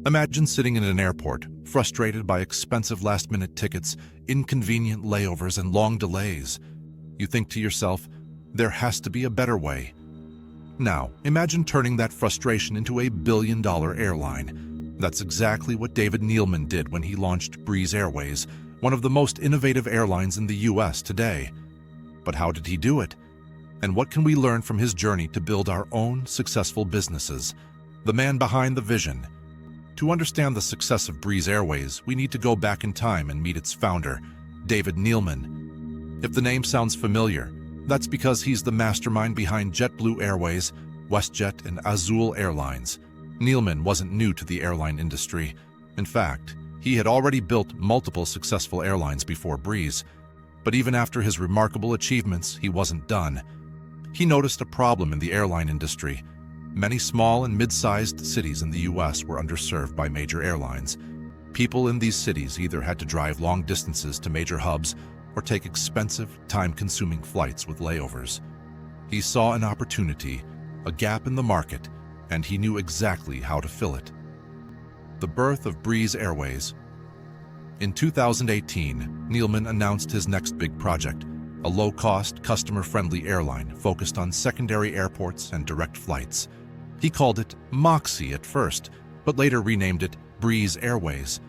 Imagine sitting in an airport, frustrated by expensive last-minute tickets, inconvenient layovers, and long delays. You think to yourself, there has to be a better way. Now, imagine turning that frustration into a billion-dollar airline. That's exactly what David Neeleman did when he launched Breeze Airways, one of the most innovative airlines in the US today. But how did he do it? And what can we learn from his journey to build our own successful businesses? The man behind the vision. To understand the success of Breeze Airways, we need to go back in time and meet its founder, David Neeleman. If the name sounds familiar, that's because he's the mastermind behind JetBlue Airways, WestJet, and Azul Airlines. Neeleman wasn't new to the airline industry. In fact, he had already built multiple successful airlines before Breeze. But even after his remarkable achievements, he wasn't done. He noticed a problem in the airline industry. Many small and mid-sized cities in the US were underserved by major airlines. People in these cities either had to drive long distances to major hubs or take expensive, time-consuming flights with layovers. He saw an opportunity, a gap in the market, and he knew exactly how to fill it. The birth of Breeze Airways. In 2018, Neeleman announced his next big project, a low-cost, customer-friendly airline focused on secondary airports and direct flights. He called it Moxie at first, but later renamed it Breeze Airways.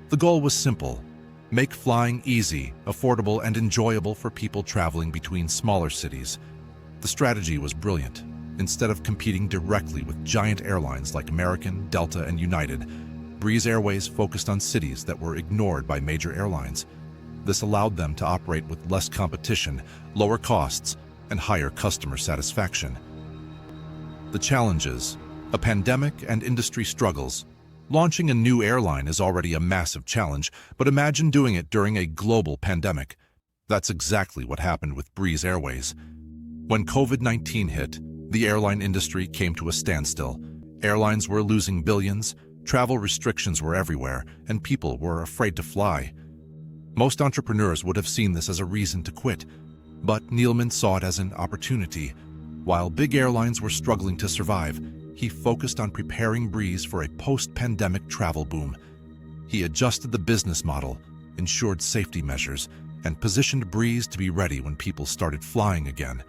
The goal was simple: make flying easy, affordable, and enjoyable for people traveling between smaller cities. The strategy was brilliant. Instead of competing directly with giant airlines like American, Delta, and United, Breeze Airways focused on cities that were ignored by major airlines. This allowed them to operate with less competition, lower costs, and higher customer satisfaction. The challenges: a pandemic and industry struggles. Launching a new airline is already a massive challenge, but imagine doing it during a global pandemic. That's exactly what happened with Breeze Airways. When COVID-19 hit, the airline industry came to a standstill. Airlines were losing billions, travel restrictions were everywhere, and people were afraid to fly. Most entrepreneurs would have seen this as a reason to quit, but Neeleman saw it as an opportunity. While big airlines were struggling to survive, he focused on preparing Breeze for a post-pandemic travel boom. He adjusted the business model, ensured safety measures, and positioned Breeze to be ready when people started flying again.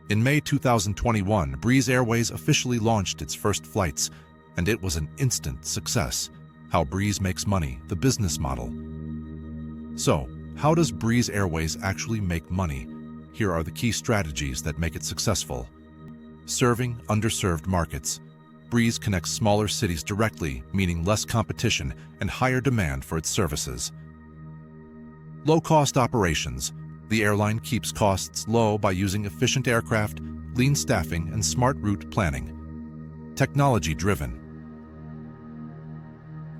In May 2021, Breeze Airways officially launched its first flights, and it was an instant success. How Breeze makes money, the business model. So, how does Breeze Airways actually make money? Here are the key strategies that make it successful. Serving underserved markets. Breeze connects smaller cities directly, meaning less competition and higher demand for its services. Low-cost operations. The airline keeps costs low by using efficient aircraft, lean staffing, and smart route planning. Technology-driven.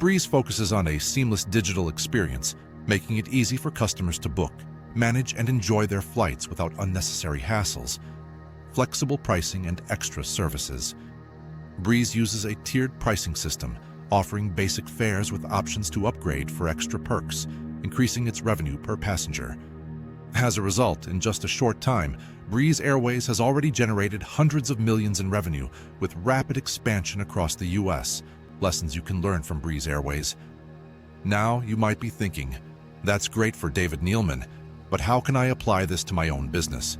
Breeze focuses on a seamless digital experience, making it easy for customers to book, manage, and enjoy their flights without unnecessary hassles. Flexible pricing and extra services. Breeze uses a tiered pricing system, offering basic fares with options to upgrade for extra perks, increasing its revenue per passenger. As a result, in just a short time, Breeze Airways has already generated hundreds of millions in revenue with rapid expansion across the US. Lessons you can learn from Breeze Airways. Now you might be thinking, that's great for David Neeleman, but how can I apply this to my own business?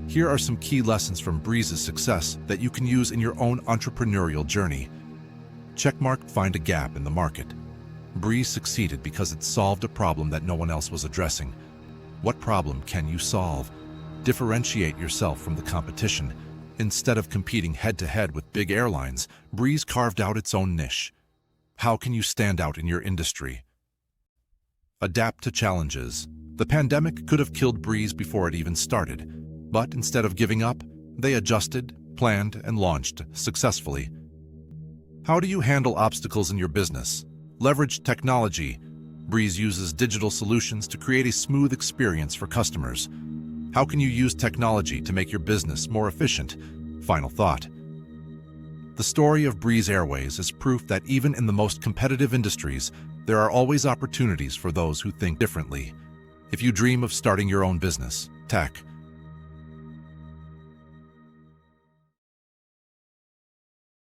Here are some key lessons from Breeze's success that you can use in your own entrepreneurial journey. Checkmark: find a gap in the market. Breeze succeeded because it solved a problem that no one else was addressing. What problem can you solve? Differentiate yourself from the competition. Instead of competing head-to-head with big airlines, Breeze carved out its own niche. How can you stand out in your industry? Adapt to challenges. The pandemic could have killed Breeze before it even started, but instead of giving up, they adjusted, planned, and launched successfully. How do you handle obstacles in your business? Leverage technology. Breeze uses digital solutions to create a smooth experience for customers. How can you use technology to make your business more efficient? Final thought. The story of Breeze Airways is proof that even in the most competitive industries, there are always opportunities for those who think differently. If you dream of starting your own business, tech,